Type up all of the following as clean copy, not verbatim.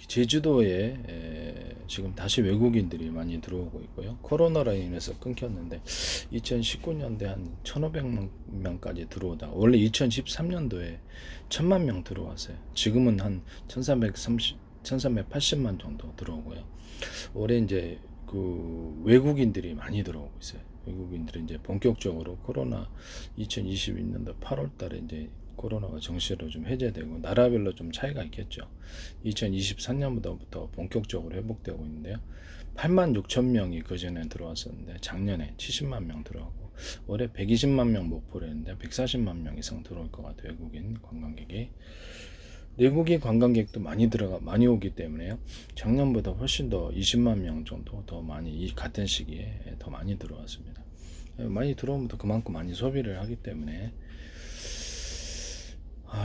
제주도에 지금 다시 외국인들이 많이 들어오고 있고요. 코로나로 인해서 끊겼는데 2019년대 한 1,500명까지 들어오다 원래 2013년도에 1,000만 명 들어왔어요. 지금은 한 1,380만 정도 들어오고요. 올해 이제 그 외국인들이 많이 들어오고 있어요. 외국인들이 이제 본격적으로 코로나 2021년도 6월 달에 이제 코로나가 정시로 좀 해제되고 나라별로 좀 차이가 있겠죠. 2023년부터 본격적으로 회복되고 있는데요. 8만 6천 명이 그전에 들어왔었는데 작년에 70만 명 들어가고 올해 120만 명 목표로 했는데 140만 명 이상 들어올 것 같아요. 외국인 관광객이. 내국인 관광객도 많이 오기 때문에요. 작년보다 훨씬 더 20만 명 정도 더 많이 이 같은 시기에 더 많이 들어왔습니다. 많이 들어오면 또 그만큼 많이 소비를 하기 때문에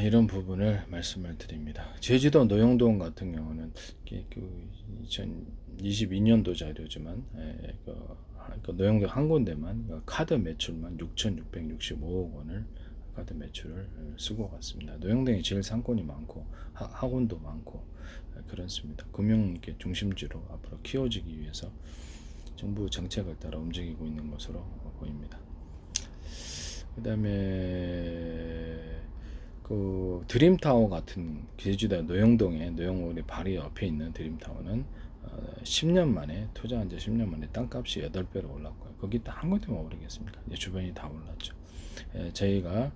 이런 부분을 말씀을 드립니다. 제주도 노영동 같은 경우는 그 2022년도 자료지만 그 노영동 한 군데만 카드 매출만 6,665억 원을 카드 매출을 쓰고 갔습니다. 노영동이 제일 상권이 많고 학원도 많고 그렇습니다. 금융 중심지로 앞으로 키워지기 위해서 정부 정책을 따라 움직이고 있는 것으로 보입니다. 그 다음에 그 드림타워 같은 제주도 노영동에 노영월이 바로 옆에 있는 드림타워는 10년 만에 투자한 지 10년 만에 땅값이 8배로 올랐고요. 거기 딱 한 군데만 오르겠습니까? 주변이 다 올랐죠. 저희가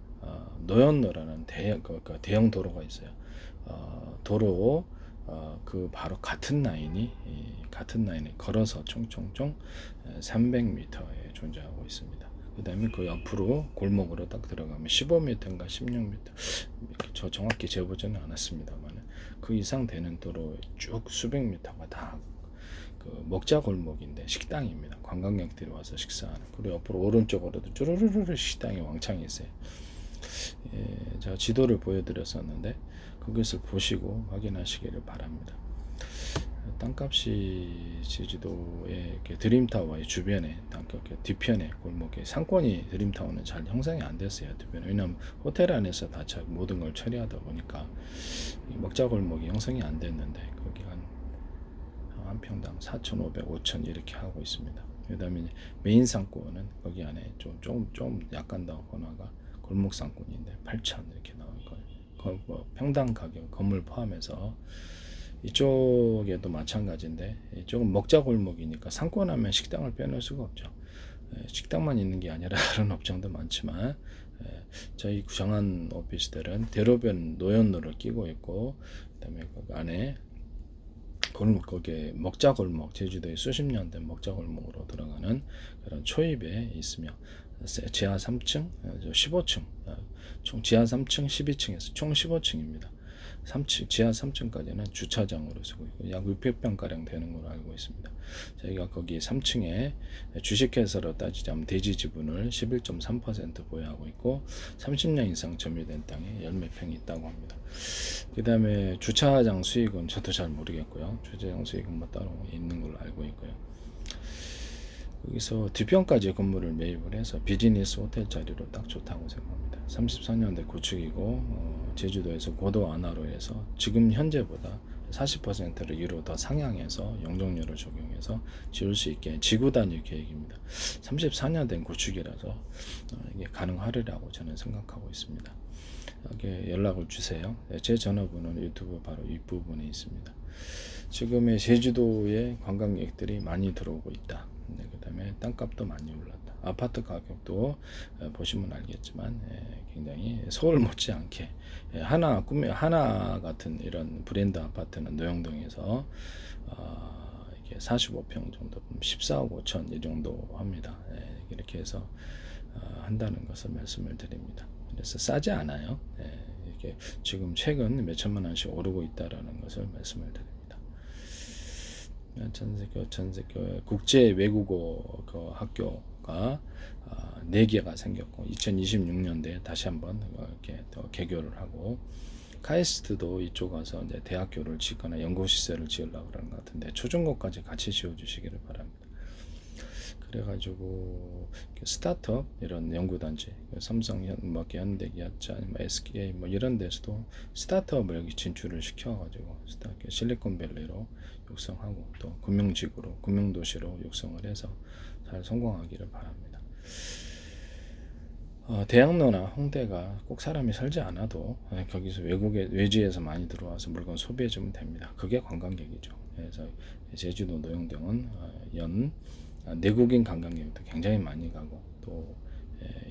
노현로라는 대형 도로가 있어요. 도로 그 바로 같은 라인에 걸어서 총총총 300m에 존재하고 있습니다. 그 다음에 그 옆으로 골목으로 딱 들어가면 15m인가 16m 저 정확히 재보지는 않았습니다만 그 이상 되는 도로 쭉 수백 미터가 다 그 먹자 골목인데 식당입니다. 관광객들이 와서 식사하는. 그리고 옆으로 오른쪽으로도 쭈루루루 식당이 왕창 있어요. 제가 지도를 보여드렸었는데 그것을 보시고 확인하시기를 바랍니다. 땅값이 제주도의 드림타워의 주변에 뒤편에 골목에 상권이 드림타워는 잘 형성이 안 됐어요. 뒤편에. 왜냐하면 호텔 안에서 다 모든 걸 처리하다 보니까 먹자 골목이 형성이 안 됐는데 거기 한 평당 4,500, 5,000 이렇게 하고 있습니다. 그 다음에 메인 상권은 거기 안에 좀 약간 더 번화가 골목 상권인데 8,000 이렇게 나올 거예요. 뭐 평당 가격 건물 포함해서 이쪽에도 마찬가지인데 이쪽은 먹자 골목이니까 상권하면 식당을 빼놓을 수가 없죠. 식당만 있는 게 아니라 다른 업종도 많지만 저희 구정한 오피스텔은 대로변 노현로를 끼고 있고 그다음에 그 안에 거기에 먹자 골목, 제주도에 수십 년 된 먹자 골목으로 들어가는 그런 초입에 있으며 지하 3층, 15층, 총 지하 3층, 12층에서 총 15층입니다. 지하 3층까지는 주차장으로 쓰고 있고 약 600평가량 되는 걸로 알고 있습니다. 저희가 거기 3층에 주식회사로 따지자면 대지 지분을 11.3% 보유하고 있고 30년 이상 점유된 땅에 열몇 평이 있다고 합니다. 그 다음에 주차장 수익은 저도 잘 모르겠고요. 주차장 수익은 뭐 따로 있는 걸로 알고 있고요. 여기서 뒤편까지 건물을 매입을 해서 비즈니스 호텔 자리로 딱 좋다고 생각합니다. 34년대 구축이고 제주도에서 고도 완화로 해서 지금 현재보다 40%를 유로 더 상향해서 영종료를 적용해서 지을 수 있게 지구 단위 계획입니다. 34년 된 구축이라서 이게 가능하리라고 저는 생각하고 있습니다. 여기에 연락을 주세요. 제 전화번호는 유튜브 바로 윗부분에 있습니다. 지금의 제주도에 관광객들이 많이 들어오고 있다. 그 다음에 땅값도 많이 올랐다. 아파트 가격도 보시면 알겠지만 굉장히 서울 못지않게 하나 같은 이런 브랜드 아파트는 노영동에서 이게 45평 정도 14억 5천 이 정도 합니다. 이렇게 해서 한다는 것을 말씀을 드립니다. 그래서 싸지 않아요. 이게 지금 최근 몇 천만 원씩 오르고 있다라는 것을 말씀을 드립니다. 전세교 국제 외국어 그 학교가 4개가 생겼고 2026년도에 다시 한번 이렇게 더 개교를 하고 카이스트도 이쪽 와서 이제 대학교를 짓거나 연구시설을 지으려고 그러는 것 같은데 초중고까지 같이 지어주시기를 바랍니다. 그래가지고 스타트업 이런 연구단지, 삼성, 현대, 기아차, SK 뭐 이런 데서도 스타트업을 여기 진출을 시켜가지고 실리콘밸리로 육성하고 또 금융지구로, 금융도시로 육성을 해서 잘 성공하기를 바랍니다. 대학로나 홍대가 꼭 사람이 살지 않아도 거기서 외지에서 많이 들어와서 물건 소비해주면 됩니다. 그게 관광객이죠. 그래서 제주도 노영동은 내국인 관광객도 굉장히 많이 가고 또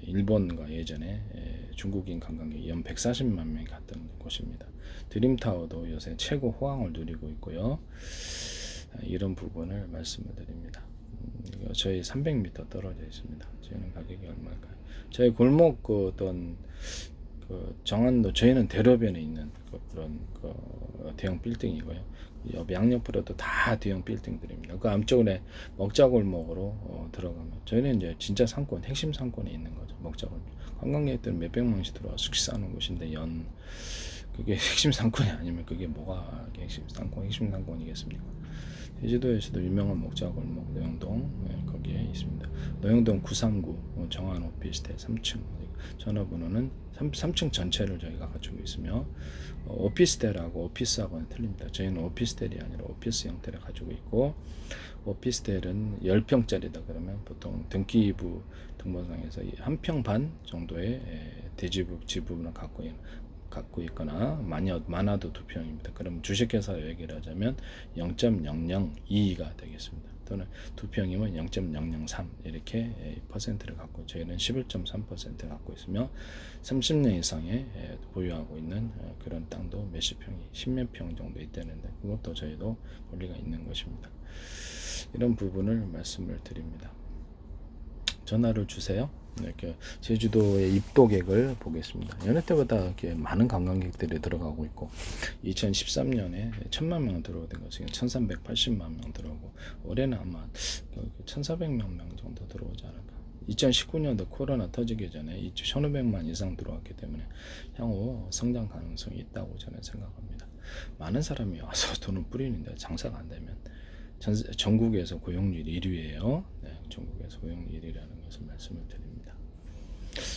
일본과 예전에 중국인 관광객이 연 140만 명이 갔던 곳입니다. 드림타워도 요새 최고 호황을 누리고 있고요. 이런 부분을 말씀을 드립니다. 저희 300m 떨어져 있습니다. 저희는 가격이 얼마일까요? 저희 골목 어떤 정안도 저희는 대로변에 있는 그런 대형 빌딩이고요. 옆 양옆으로도 다 대형 빌딩들입니다. 그 앞쪽에 먹자골목으로 들어가면 저희는 이제 진짜 상권, 핵심 상권에 있는 거죠. 먹자골목. 관광객들은 몇백 명씩 들어와 숙식하는 곳인데 그게 핵심 상권이 아니면 그게 뭐가 핵심 상권이겠습니까? 제주도에서도 유명한 먹자골목 노영동 거기에 있습니다. 노영동 939 정안 오피스텔 3층 전화번호는 3층 전체를 저희가 갖추고 있으며 오피스텔하고 오피스하고는 틀립니다. 저희는 오피스텔이 아니라 오피스 형태를 가지고 있고 오피스텔은 10평짜리다 그러면 보통 등기부 등본상에서 한 평 반 정도의 지분을 갖고 있거나 많아도 2평입니다. 그럼 주식회사 얘기를 하자면 0.002가 되겠습니다. 또는 2평이면 0.003 이렇게 퍼센트를 갖고 저희는 11.3% 갖고 있으며 30년 이상의 보유하고 있는 그런 땅도 몇십 평이 10몇 평 정도 있다는데 그것도 저희도 권리가 있는 것입니다. 이런 부분을 말씀을 드립니다. 전화를 주세요. 이렇게 제주도의 입도객을 보겠습니다. 여느 때보다 이렇게 많은 관광객들이 들어가고 있고 2013년에 1000만 명 들어오던 거 지금 1380만 명 들어오고 올해는 아마 1400명 정도 들어오지 않을까. 2019년도 코로나 터지기 전에 1500만 이상 들어왔기 때문에 향후 성장 가능성이 있다고 저는 생각합니다. 많은 사람이 와서 돈을 뿌리는데 장사가 안 되면 전국에서 고용률 1위예요. 네, 전국에서 고용률 1위라는 것을 말씀을 드립니다.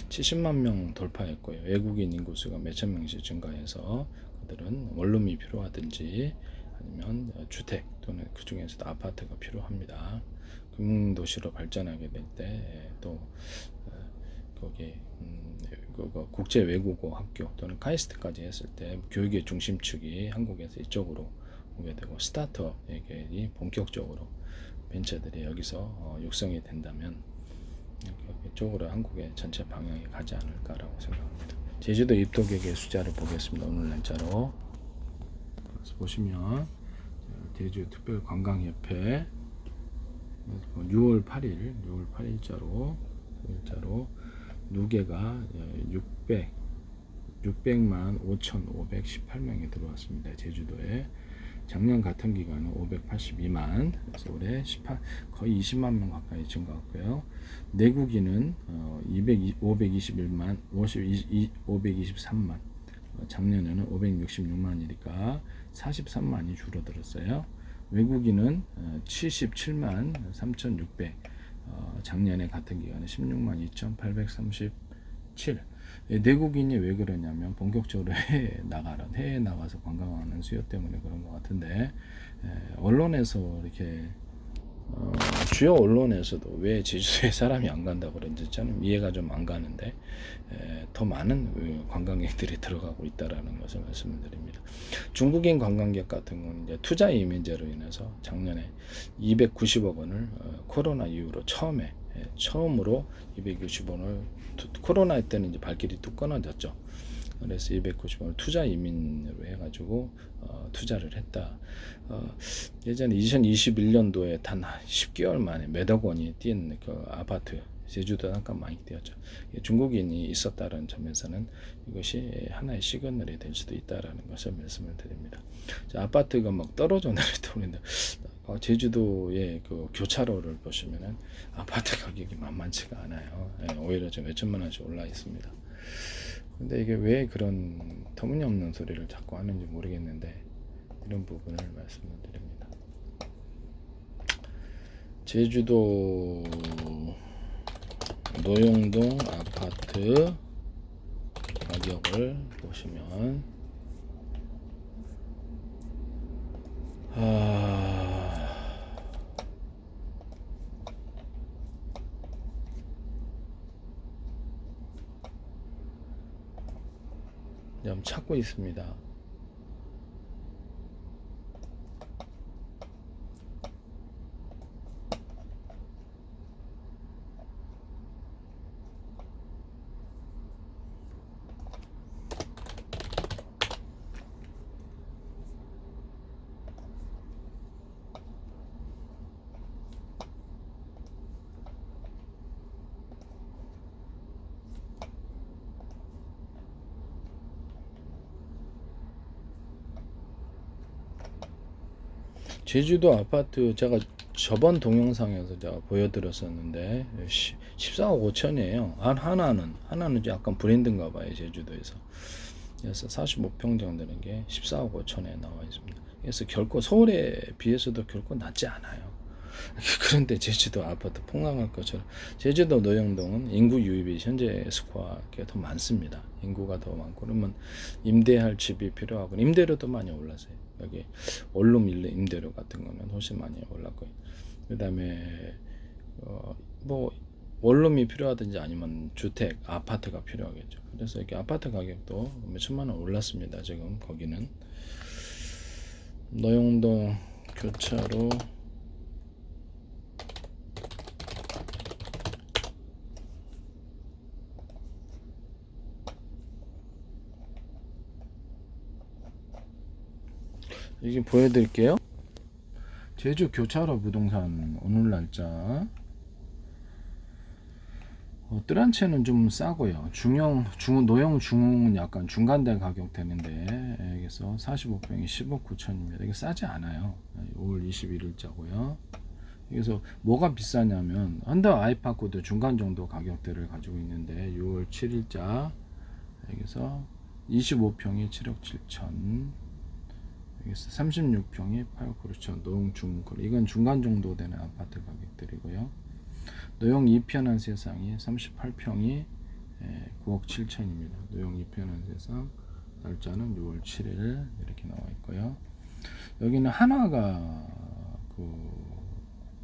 70만 명 돌파했고요. 외국인 인구수가 몇천 명씩 증가해서 그들은 원룸이 필요하든지 아니면 주택 또는 그 중에서도 아파트가 필요합니다. 금융도시로 발전하게 될 때 또 거기 국제 외국어 학교 또는 카이스트까지 했을 때 교육의 중심축이 한국에서 이쪽으로 오게 되고 스타트업에게 본격적으로 벤처들이 여기서 육성이 된다면 이쪽으로 한국의 전체 방향이 가지 않을까라고 생각합니다. 제주도 입도객의 숫자를 보겠습니다. 오늘 날짜로 보시면 제주특별관광협회 6월 8일자로 누계가 600만 5,518명이 들어왔습니다. 제주도에 작년 같은 기간은 582만, 그래서 올해 거의 20만 명 가까이 증가했고요. 내국인은 523만, 작년에는 566만이니까 43만이 줄어들었어요. 외국인은 77만 3,600, 작년에 같은 기간에 16만 2,837. 내국인이 왜 그러냐면 본격적으로 해외에 나가서 관광하는 수요 때문에 그런 것 같은데 언론에서 이렇게 주요 언론에서도 왜 제주도에 사람이 안 간다고 그런지 저는 이해가 좀 안 가는데 더 많은 관광객들이 들어가고 있다라는 것을 말씀을 드립니다. 중국인 관광객 같은 경우는 이제 투자 이민제로 인해서 작년에 290억 원을 코로나 이후로 처음으로 260원을 코로나 때는 이제 발길이 뚝 끊어졌죠. 그래서 290원을 투자 이민으로 해가지고 투자를 했다. 예전에 2021년도에 단 10개월 만에 몇억 원이 뛴 그 아파트 제주도 잠깐 많이 뛰었죠. 중국인이 있었다는 점에서는 이것이 하나의 시그널이 될 수도 있다라는 것을 말씀을 드립니다. 자, 아파트가 막 떨어져 내리는데 제주도의 그 교차로를 보시면은 아파트 가격이 만만치가 않아요. 오히려 좀 몇천만 원씩 올라 있습니다. 근데 이게 왜 그런 터무니없는 소리를 자꾸 하는지 모르겠는데 이런 부분을 말씀을 드립니다. 제주도 노영동 아파트 가격을 보시면 좀 찾고 있습니다. 제주도 아파트 제가 저번 동영상에서 제가 보여드렸었는데 14억 5천이에요. 하나는 약간 브랜드인가 봐요. 제주도에서. 그래서 45평 정도 되는 게 14억 5천에 나와 있습니다. 그래서 결코 서울에 비해서도 결코 낮지 않아요. 그런데 제주도 아파트 폭락할 것처럼 제주도 노영동은 인구 유입이 현재 스코어가 더 많습니다. 인구가 더 많고 그러면 임대할 집이 필요하고 임대료도 많이 올랐어요. 여기 원룸 임대료 같은 거는 훨씬 많이 올랐고요. 그다음에 뭐 원룸이 필요하든지 아니면 주택 아파트가 필요하겠죠. 그래서 이렇게 아파트 가격도 몇 천만 원 올랐습니다. 지금 거기는 노영동 교차로 이게 보여드릴게요. 제주 교차로 부동산 오늘 날짜 뜰한채는 좀 싸고요. 노형 중흥은 약간 중간대 가격 되는데 여기서 45평이 10억 9천입니다. 이게 싸지 않아요. 5월 21일자고요. 여기서 뭐가 비싸냐면 헌다 아이파크도 중간 정도 가격대를 가지고 있는데 6월 7일자 여기서 25평이 7억 7천, 여기서 36평이 8억 9천, 노형 중흥 이건 중간 정도 되는 아파트 가격들이고요. 노형 2편한 세상이 38평이 9억 7천입니다. 노형 2편한 세상 날짜는 6월 7일 이렇게 나와 있고요. 여기는 한화가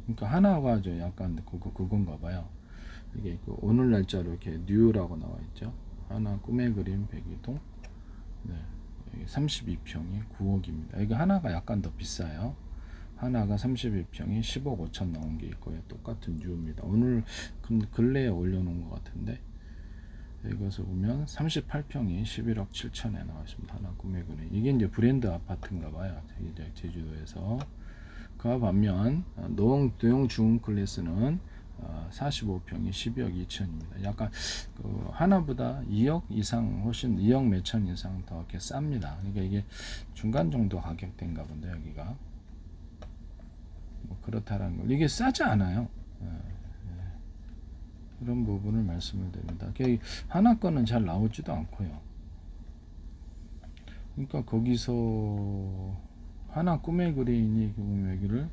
그러니까 한화가 저 약간 그건가 봐요. 이게 오늘 날짜로 이렇게 뉴라고 나와 있죠. 하나 꿈의 그림 백이동. 네. 32평이 9억입니다. 이거 하나가 약간 더 비싸요. 하나가 32평이 10억 5천 나온 게 있고요. 똑같은 뉴입니다. 오늘 근래에 올려놓은 것 같은데 이것을 보면 38평이 11억 7천에 나와 있습니다. 하나 꿈의 그림. 이게 이제 브랜드 아파트인가 봐요. 제주도에서. 그와 반면 노형 중흥 클래스는 45평이 12억 2천입니다. 약간 하나보다 2억 이상 훨씬 2억 몇천 이상 더 이렇게 쌉니다. 그러니까 이게 중간 정도 가격대인가 본데 여기가 뭐 그렇다라는 걸 이게 싸지 않아요. 그런 부분을 말씀을 드립니다. 하나 거는 잘 나오지도 않고요. 그러니까 거기서 하나 꿈의 그린이 여기를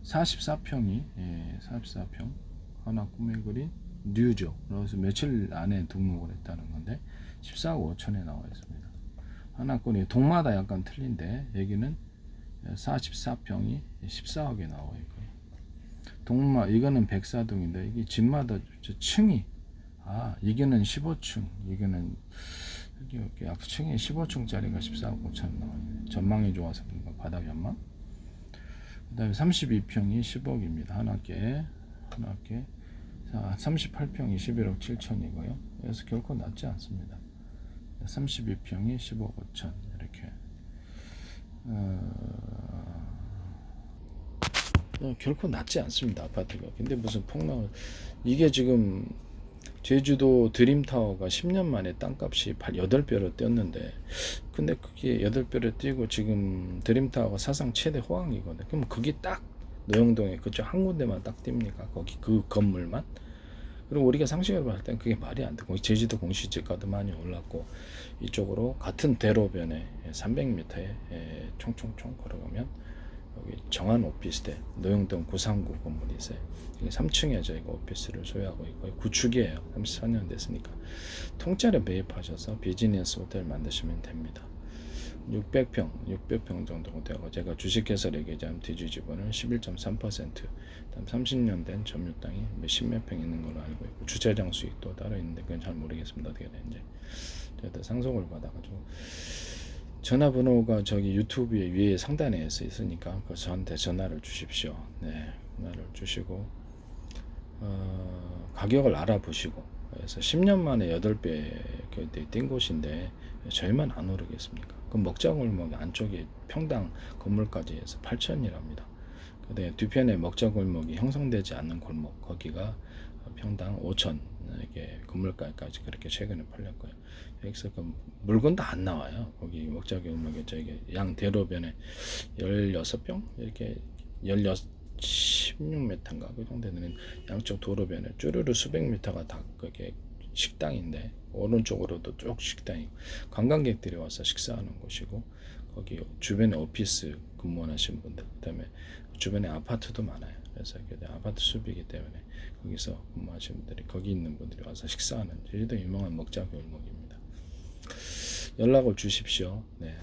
44평이 44평 하나 꿈의 그린 뉴죠. 그래서 며칠 안에 등록을 했다는 건데 14억 5천에 나와 있습니다. 하나 건이 동마다 약간 틀린데 여기는 44평이 14억에 나와 있고요. 동마 이거는 백사동인데 이게 집마다 층이 이게는 15층 이거는 여기 층이 15층짜리가 14억 5천 나와요. 전망이 좋아서 그런가 바닥 전망. 그 다음에 32평이 10억입니다. 하나께 38평이 11억 7천이고요. 그래서 결코 낮지 않습니다. 32평이 10억 5천 이렇게 결코 낮지 않습니다. 아파트가. 근데 무슨 폭락을 이게 지금 제주도 드림타워가 10년 만에 땅값이 8배로 뛰었는데 근데 그게 8배로 뛰고 지금 드림타워가 사상 최대 호황이거든요. 그럼 그게 딱 노영동에 그쪽 한 군데만 딱 뜁니까? 거기 그 건물만? 그리고 우리가 상식으로 봤을 땐 그게 말이 안 되고 제주도 공시지가도 많이 올랐고 이쪽으로 같은 대로변에 300m에 총총총 걸어가면 여기 정한 오피스텔 노영동 939 건물이 있어요. 여기 3층에 저희가 오피스를 소유하고 있고요. 구축이에요. 34년 됐으니까 통째로 매입하셔서 비즈니스 호텔 만드시면 됩니다. 600평 정도 되고 제가 주식회사 얘기하자면 대주주분은 11.3%, 다음 30년 된 점유 땅이 몇십몇 평 있는 걸로 알고 있고 주차장 수익도 따로 있는데 그건 잘 모르겠습니다. 어떻게 되는지. 저희도 상속을 받아가지고 전화번호가 저기 유튜브에 위에 상단에 있으니까 그 저한테 전화를 주십시오. 네, 전화를 주시고 가격을 알아보시고 그래서 10년 만에 8배 뛴 곳인데 저희만 안 오르겠습니까? 그 먹자골목 안쪽에 평당 건물까지 해서 8천이랍니다. 근데 뒤편에 먹자골목이 형성되지 않는 골목 거기가 평당 5천 이게 건물가까지 그렇게 최근에 팔렸고요. 여기서 그 물건도 안 나와요. 거기 먹자골목에 저기 양 대로변에 16평 이렇게 16m인가 그 정도 되는 양쪽 도로변에 쭈루루 수백 미터가 다 그게 식당인데 오른쪽으로도 쭉 식당이고 관광객들이 와서 식사하는 곳이고 거기 주변에 오피스 근무하시는 분들 그다음에 주변에 아파트도 많아요. 그래서 아파트 숲이기 때문에 거기서 근무하시는 분들이 거기 있는 분들이 와서 식사하는 제주도 유명한 먹자 골목입니다. 연락을 주십시오. 네.